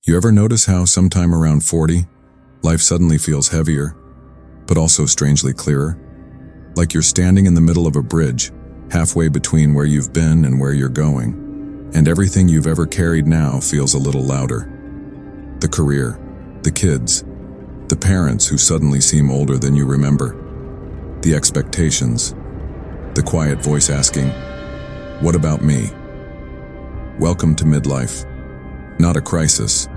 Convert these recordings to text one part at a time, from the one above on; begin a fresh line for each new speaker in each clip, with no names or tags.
You ever notice how sometime around 40, life suddenly feels heavier, but also strangely clearer? Like you're standing in the middle of a bridge, halfway between where you've been and where you're going, and everything you've ever carried now feels a little louder. The career, the kids, the parents who suddenly seem older than you remember, the expectations, the quiet voice asking, "What about me?" Welcome to midlife. Not a crisis,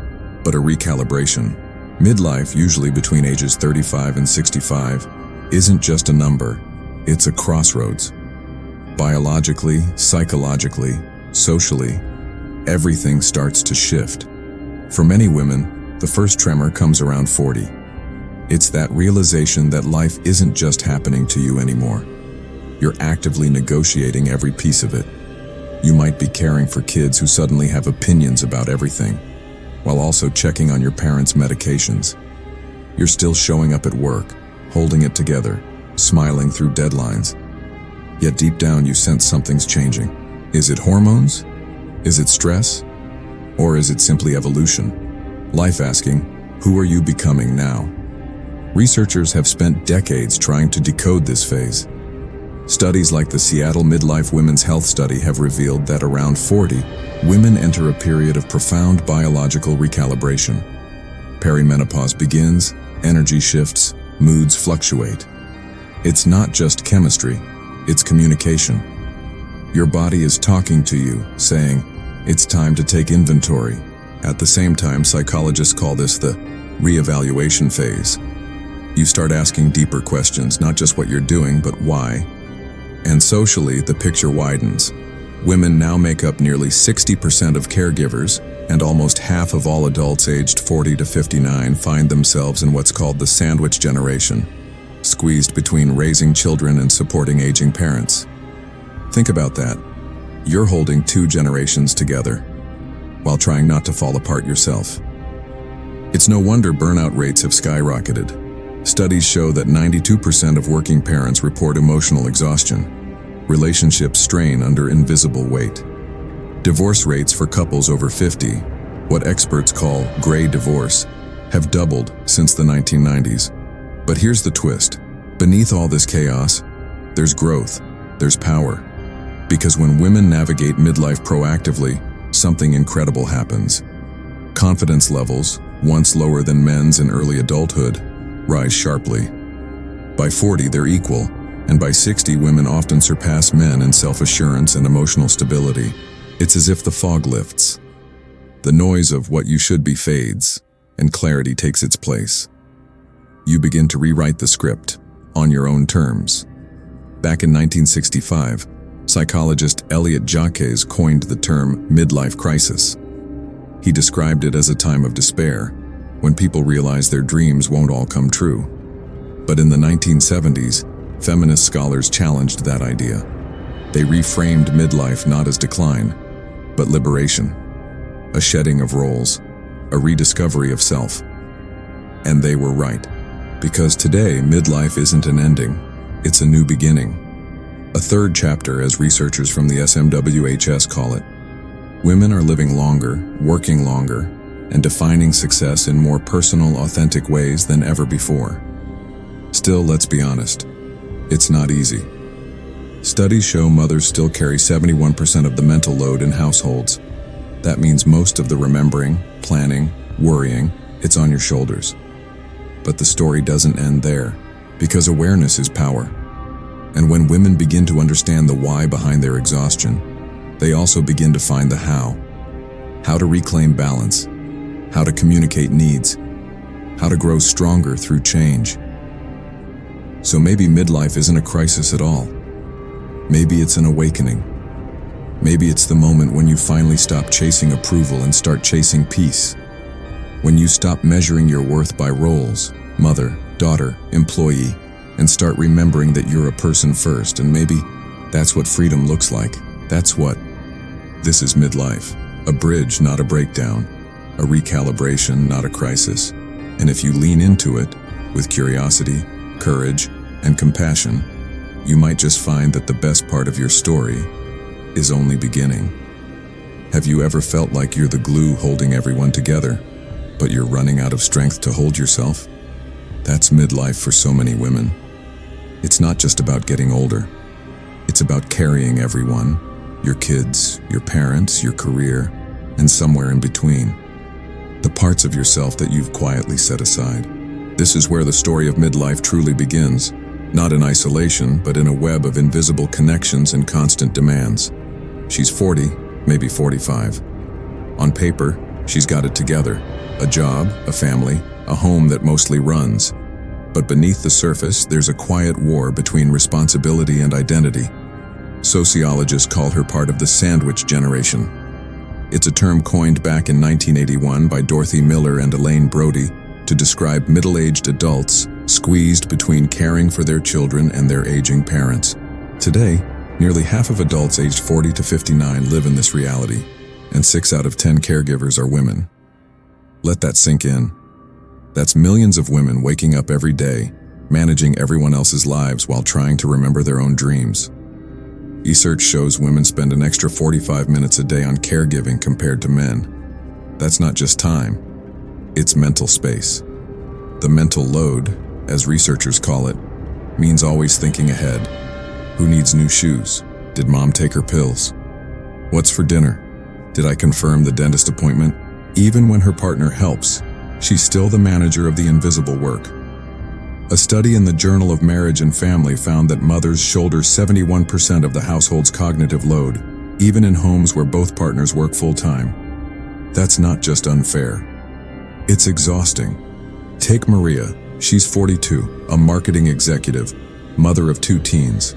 but a recalibration. Midlife, usually between ages 35 and 65, isn't just a number, it's a crossroads. Biologically, psychologically, socially, everything starts to shift. For many women, the first tremor comes around 40. It's that realization that life isn't just happening to you anymore. You're actively negotiating every piece of it. You might be caring for kids who suddenly have opinions about everything, while also checking on your parents' medications. You're still showing up at work, holding it together, smiling through deadlines. Yet deep down you sense something's changing. Is it hormones? Is it stress? Or is it simply evolution? Life asking, who are you becoming now? Researchers have spent decades trying to decode this phase. Studies like the Seattle Midlife Women's Health Study have revealed that around 40, women enter a period of profound biological recalibration. Perimenopause begins, energy shifts, moods fluctuate. It's not just chemistry, it's communication. Your body is talking to you, saying, it's time to take inventory. At the same time, psychologists call this the reevaluation phase. You start asking deeper questions, not just what you're doing, but why. And socially, the picture widens. Women now make up nearly 60% of caregivers, and almost half of all adults aged 40 to 59 find themselves in what's called the sandwich generation, squeezed between raising children and supporting aging parents. Think about that. You're holding two generations together, while trying not to fall apart yourself. It's no wonder burnout rates have skyrocketed. Studies show that 92% of working parents report emotional exhaustion. Relationships strain under invisible weight. Divorce rates for couples over 50, what experts call gray divorce, have doubled since the 1990s. But here's the twist. Beneath all this chaos, there's growth, there's power. Because when women navigate midlife proactively, something incredible happens. Confidence levels, once lower than men's in early adulthood, rise sharply. By 40, they're equal, and by 60, women often surpass men in self-assurance and emotional stability. It's as if the fog lifts. The noise of what you should be fades, and clarity takes its place. You begin to rewrite the script, on your own terms. Back in 1965, psychologist Elliot Jacques coined the term midlife crisis. He described it as a time of despair, when people realize their dreams won't all come true. But in the 1970s, feminist scholars challenged that idea. They reframed midlife not as decline, but liberation, a shedding of roles, a rediscovery of self. And they were right, because today midlife isn't an ending, it's a new beginning. A third chapter, as researchers from the SMWHS call it. Women are living longer, working longer, and defining success in more personal, authentic ways than ever before. Still, let's be honest, it's not easy. Studies show mothers still carry 71% of the mental load in households. That means most of the remembering, planning, worrying, it's on your shoulders. But the story doesn't end there, because awareness is power. And when women begin to understand the why behind their exhaustion, they also begin to find the how. How to reclaim balance, how to communicate needs, how to grow stronger through change. So maybe midlife isn't a crisis at all. Maybe it's an awakening. Maybe it's the moment when you finally stop chasing approval and start chasing peace. When you stop measuring your worth by roles, mother, daughter, employee, and start remembering that you're a person first, and maybe that's what freedom looks like. That's what. This is midlife, a bridge, not a breakdown. A recalibration, not a crisis. And if you lean into it, with curiosity, courage, and compassion, you might just find that the best part of your story is only beginning. Have you ever felt like you're the glue holding everyone together? but you're running out of strength to hold yourself? That's midlife for so many women. It's not just about getting older. It's about carrying everyone, your kids, your parents, your career, and somewhere in between. The parts of yourself that you've quietly set aside. This is where the story of midlife truly begins, not in isolation, but in a web of invisible connections and constant demands. She's 40, maybe 45. On paper, she's got it together. A job, a family, a home that mostly runs. But beneath the surface, there's a quiet war between responsibility and identity. Sociologists call her part of the sandwich generation. It's a term coined back in 1981 by Dorothy Miller and Elaine Brody to describe middle-aged adults squeezed between caring for their children and their aging parents. Today, nearly half of adults aged 40 to 59 live in this reality, and 6 out of 10 caregivers are women. Let that sink in. That's millions of women waking up every day, managing everyone else's lives while trying to remember their own dreams. Research shows women spend an extra 45 minutes a day on caregiving compared to men. That's not just time, it's mental space. The mental load, as researchers call it, means always thinking ahead. Who needs new shoes? Did mom take her pills? What's for dinner? Did I confirm the dentist appointment? Even when her partner helps, she's still the manager of the invisible work. A study in the Journal of Marriage and Family found that mothers shoulder 71% of the household's cognitive load, even in homes where both partners work full-time. That's not just unfair. It's exhausting. Take Maria. She's 42, a marketing executive, mother of 2 teens.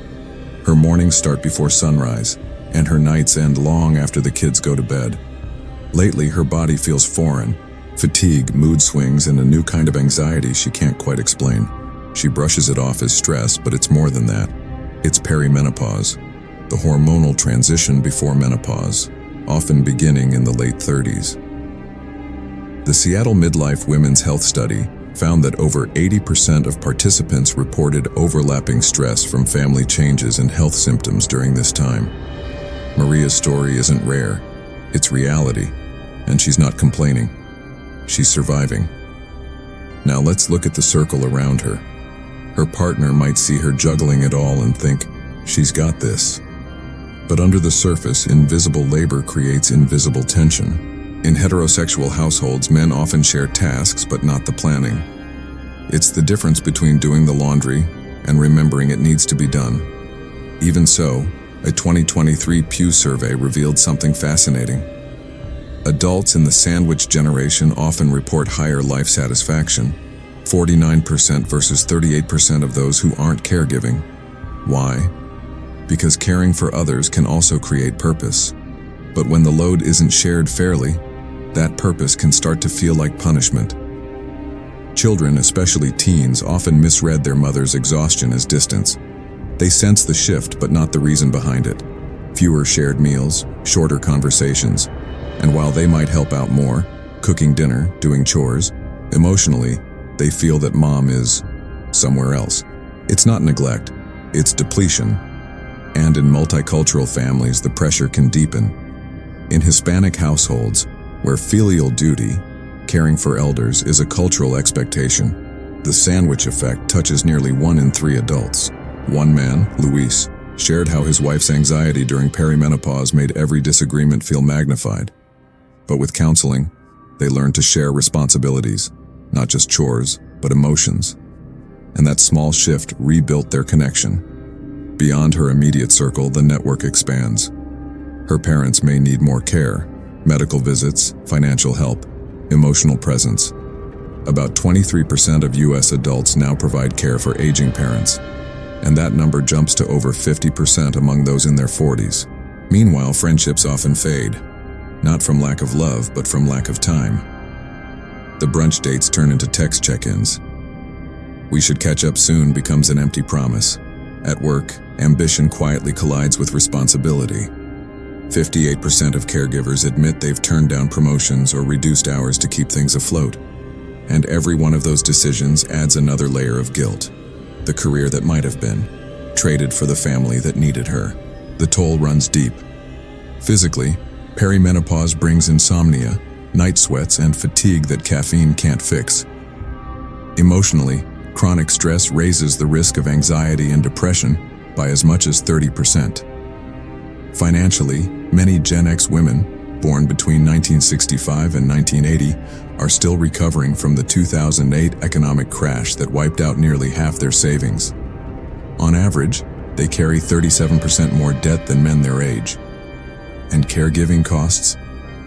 Her mornings start before sunrise, and her nights end long after the kids go to bed. Lately, her body feels foreign. Fatigue, mood swings, and a new kind of anxiety she can't quite explain. She brushes it off as stress, but it's more than that. It's perimenopause, the hormonal transition before menopause, often beginning in the late 30s. The Seattle Midlife Women's Health Study found that over 80% of participants reported overlapping stress from family changes and health symptoms during this time. Maria's story isn't rare, it's reality, and she's not complaining. She's surviving. Now let's look at the circle around her. Her partner might see her juggling it all and think, she's got this. But under the surface, invisible labor creates invisible tension. In heterosexual households, men often share tasks but not the planning. It's the difference between doing the laundry and remembering it needs to be done. Even so, a 2023 Pew survey revealed something fascinating. Adults in the sandwich generation often report higher life satisfaction, 49% versus 38% of those who aren't caregiving. Why? Because caring for others can also create purpose. But when the load isn't shared fairly, that purpose can start to feel like punishment. Children, especially teens, often misread their mother's exhaustion as distance. They sense the shift but not the reason behind it. Fewer shared meals, shorter conversations, and while they might help out more, cooking dinner, doing chores, emotionally, they feel that mom is somewhere else. It's not neglect, it's depletion. And in multicultural families, the pressure can deepen. In Hispanic households, where filial duty, caring for elders, is a cultural expectation, the sandwich effect touches nearly 1 in 3 adults. One man, Luis, shared how his wife's anxiety during perimenopause made every disagreement feel magnified. But with counseling, they learned to share responsibilities, not just chores, but emotions. And that small shift rebuilt their connection. Beyond her immediate circle, the network expands. Her parents may need more care, medical visits, financial help, emotional presence. About 23% of U.S. adults now provide care for aging parents, and that number jumps to over 50% among those in their 40s. Meanwhile, friendships often fade, not from lack of love, but from lack of time. The brunch dates turn into text check-ins. We should catch up soon becomes an empty promise. At work, ambition quietly collides with responsibility. 58% of caregivers admit they've turned down promotions or reduced hours to keep things afloat. And every one of those decisions adds another layer of guilt. The career that might have been, traded for the family that needed her. The toll runs deep. Physically, perimenopause brings insomnia, night sweats, and fatigue that caffeine can't fix. Emotionally, chronic stress raises the risk of anxiety and depression by as much as 30%. Financially, many Gen X women, born between 1965 and 1980, are still recovering from the 2008 economic crash that wiped out nearly half their savings. On average, they carry 37% more debt than men their age. And caregiving costs?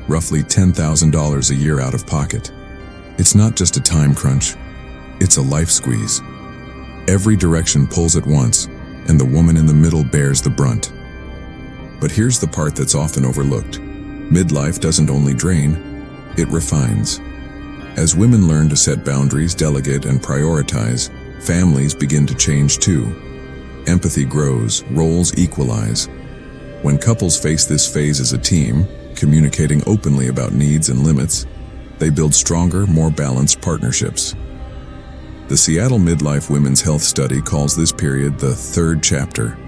Roughly $10,000 a year out of pocket. It's not just a time crunch, it's a life squeeze. Every direction pulls at once, and the woman in the middle bears the brunt. But here's the part that's often overlooked. Midlife doesn't only drain, it refines. As women learn to set boundaries, delegate, and prioritize, families begin to change too. Empathy grows, roles equalize. When couples face this phase as a team, communicating openly about needs and limits, they build stronger, more balanced partnerships. The Seattle Midlife Women's Health Study calls this period the third chapter.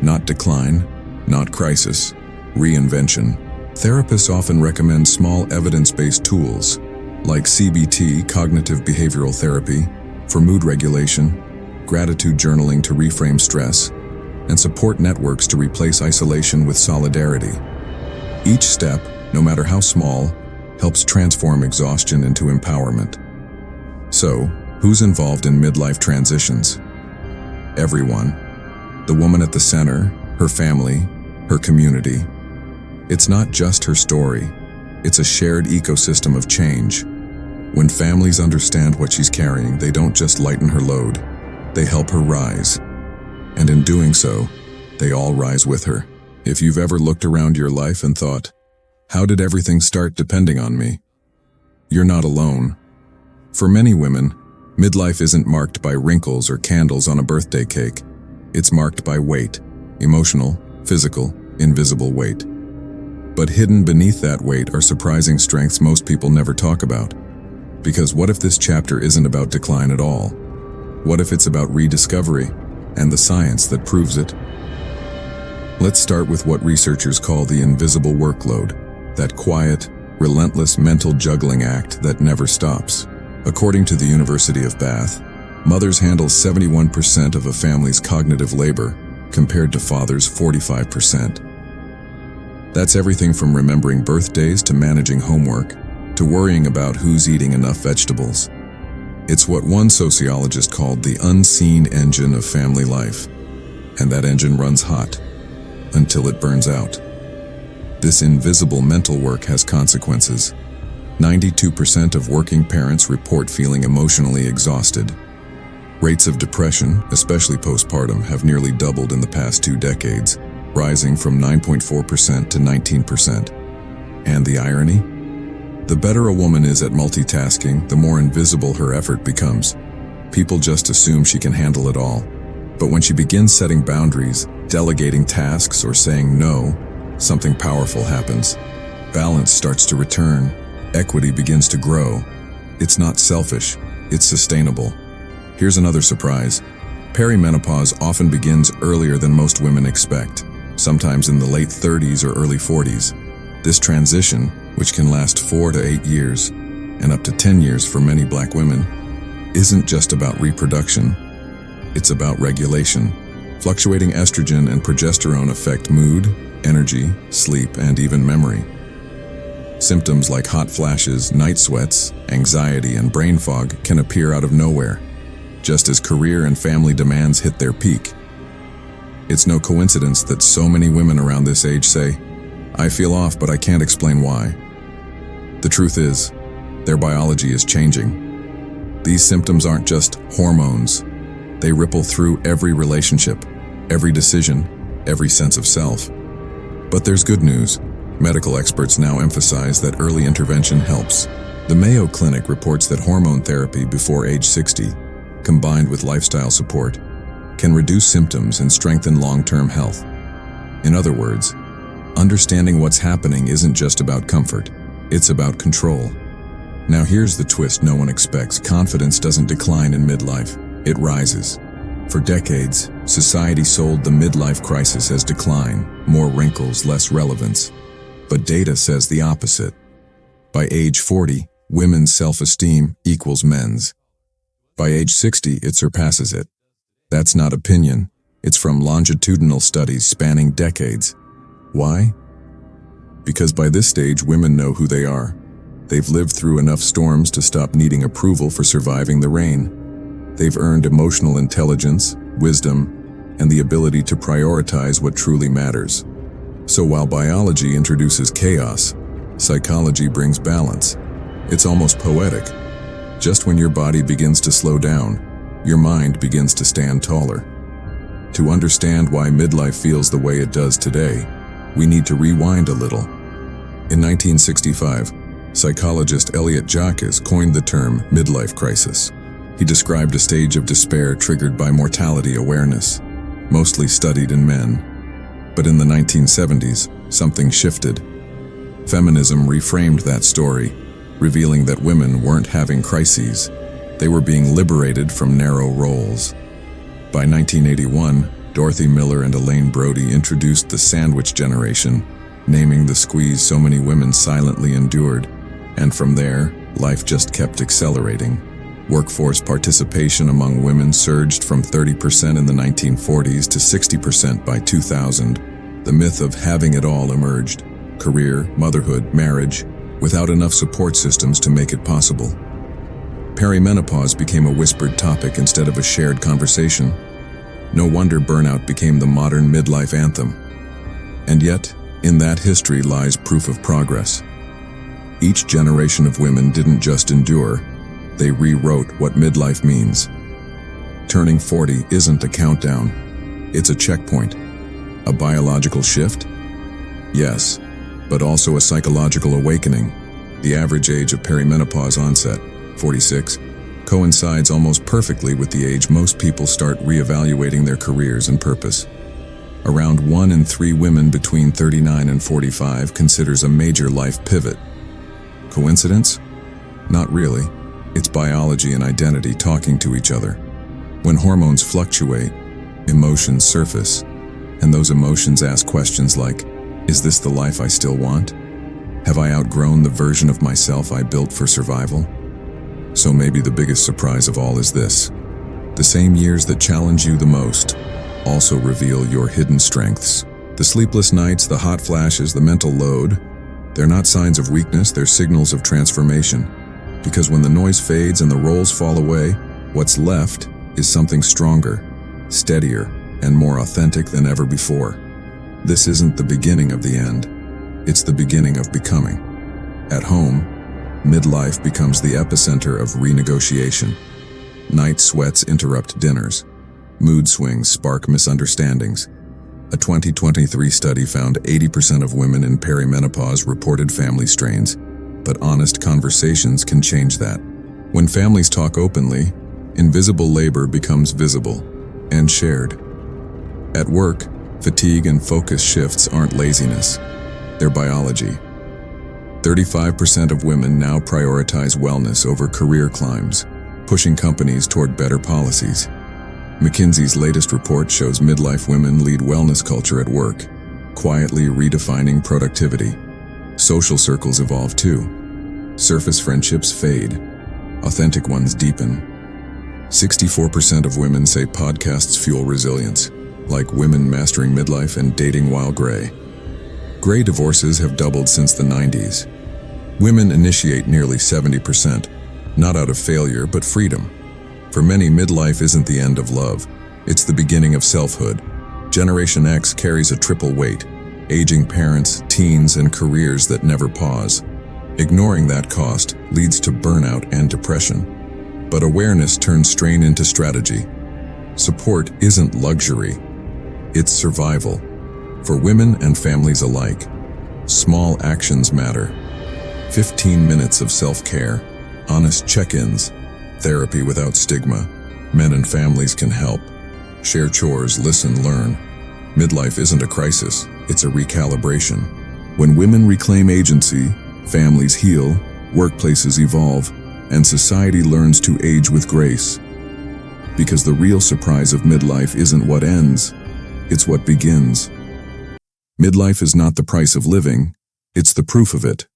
Not decline, not crisis, reinvention. Therapists often recommend small evidence-based tools, like CBT, cognitive behavioral therapy, for mood regulation, gratitude journaling to reframe stress, and support networks to replace isolation with solidarity. Each step, no matter how small, helps transform exhaustion into empowerment. So, who's involved in midlife transitions? Everyone. The woman at the center, her family, her community. It's not just her story, it's a shared ecosystem of change. When families understand what she's carrying, they don't just lighten her load, they help her rise. And in doing so, they all rise with her. If you've ever looked around your life and thought, how did everything start depending on me? You're not alone. For many women, midlife isn't marked by wrinkles or candles on a birthday cake. It's marked by weight, emotional, physical, invisible weight. But hidden beneath that weight are surprising strengths most people never talk about. Because what if this chapter isn't about decline at all? What if it's about rediscovery and the science that proves it? Let's start with what researchers call the invisible workload, that quiet, relentless mental juggling act that never stops. According to the University of Bath, mothers handle 71% of a family's cognitive labor, compared to fathers' 45%. That's everything from remembering birthdays to managing homework, to worrying about who's eating enough vegetables. It's what one sociologist called the unseen engine of family life. And that engine runs hot, until it burns out. This invisible mental work has consequences. 92% of working parents report feeling emotionally exhausted. Rates of depression, especially postpartum, have nearly doubled in the past 2 decades, rising from 9.4% to 19%. And the irony? The better a woman is at multitasking, the more invisible her effort becomes. People just assume she can handle it all. But when she begins setting boundaries, delegating tasks, or saying no, something powerful happens. Balance starts to return. Equity begins to grow. It's not selfish, it's sustainable. Here's another surprise. Perimenopause often begins earlier than most women expect, sometimes in the late 30s or early 40s. This transition, which can last 4 to 8 years, and up to 10 years for many Black women, isn't just about reproduction. It's about regulation. Fluctuating estrogen and progesterone affect mood, energy, sleep, and even memory. Symptoms like hot flashes, night sweats, anxiety, and brain fog can appear out of nowhere, just as career and family demands hit their peak. It's no coincidence that so many women around this age say, "I feel off, but I can't explain why." The truth is, their biology is changing. These symptoms aren't just hormones. They ripple through every relationship, every decision, every sense of self. But there's good news. Medical experts now emphasize that early intervention helps. The Mayo Clinic reports that hormone therapy before age 60, combined with lifestyle support, can reduce symptoms and strengthen long-term health. In other words, understanding what's happening isn't just about comfort, it's about control. Now here's the twist no one expects. Confidence doesn't decline in midlife, it rises. For decades, society sold the midlife crisis as decline, more wrinkles, less relevance. But data says the opposite. By age 40, women's self-esteem equals men's. By age 60, it surpasses it. That's not opinion. It's from longitudinal studies spanning decades. Why? Because by this stage, women know who they are. They've lived through enough storms to stop needing approval for surviving the rain. They've earned emotional intelligence, wisdom, and the ability to prioritize what truly matters. So while biology introduces chaos, psychology brings balance. It's almost poetic. Just when your body begins to slow down, your mind begins to stand taller. To understand why midlife feels the way it does today, we need to rewind a little. In 1965, psychologist Elliot Jacques coined the term midlife crisis. He described a stage of despair triggered by mortality awareness, mostly studied in men. But in the 1970s, something shifted. Feminism reframed that story, revealing that women weren't having crises. They were being liberated from narrow roles. By 1981, Dorothy Miller and Elaine Brody introduced the sandwich generation, naming the squeeze so many women silently endured. And from there, life just kept accelerating. Workforce participation among women surged from 30% in the 1940s to 60% by 2000. The myth of having it all emerged: career, motherhood, marriage, without enough support systems to make it possible. Perimenopause became a whispered topic instead of a shared conversation. No wonder burnout became the modern midlife anthem. And yet, in that history lies proof of progress. Each generation of women didn't just endure, they rewrote what midlife means. Turning 40 isn't a countdown, it's a checkpoint. A biological shift? Yes, but also a psychological awakening. The average age of perimenopause onset, 46, coincides almost perfectly with the age most people start reevaluating their careers and purpose. Around 1 in 3 women between 39 and 45 considers a major life pivot. Coincidence? Not really. It's biology and identity talking to each other. When hormones fluctuate, emotions surface, and those emotions ask questions like, is this the life I still want? Have I outgrown the version of myself I built for survival? So maybe the biggest surprise of all is this: the same years that challenge you the most also reveal your hidden strengths. The sleepless nights, the hot flashes, the mental load, they're not signs of weakness, they're signals of transformation. Because when the noise fades and the roles fall away, what's left is something stronger, steadier, and more authentic than ever before. This isn't the beginning of the end, it's the beginning of becoming. At home, midlife becomes the epicenter of renegotiation. Night sweats interrupt dinners. Mood swings spark misunderstandings. A 2023 study found 80% of women in perimenopause reported family strains, but honest conversations can change that. When families talk openly, invisible labor becomes visible and shared. At work, fatigue and focus shifts aren't laziness, they're biology. 35% of women now prioritize wellness over career climbs, pushing companies toward better policies. McKinsey's latest report shows midlife women lead wellness culture at work, quietly redefining productivity. Social circles evolve too. Surface friendships fade. Authentic ones deepen. 64% of women say podcasts fuel resilience, like Women Mastering Midlife and Dating While Gray. Gray divorces have doubled since the 90s. Women initiate nearly 70%, not out of failure but freedom. For many, midlife isn't the end of love. It's the beginning of selfhood. Generation X carries a triple weight: aging parents, teens, and careers that never pause. Ignoring that cost leads to burnout and depression. But awareness turns strain into strategy. Support isn't luxury, it's survival. For women and families alike, small actions matter. 15 minutes of self-care, honest check-ins, therapy without stigma. Men and families can help. Share chores, listen, learn. Midlife isn't a crisis, it's a recalibration. When women reclaim agency, families heal, workplaces evolve, and society learns to age with grace. Because the real surprise of midlife isn't what ends, it's what begins. Midlife is not the price of living, it's the proof of it.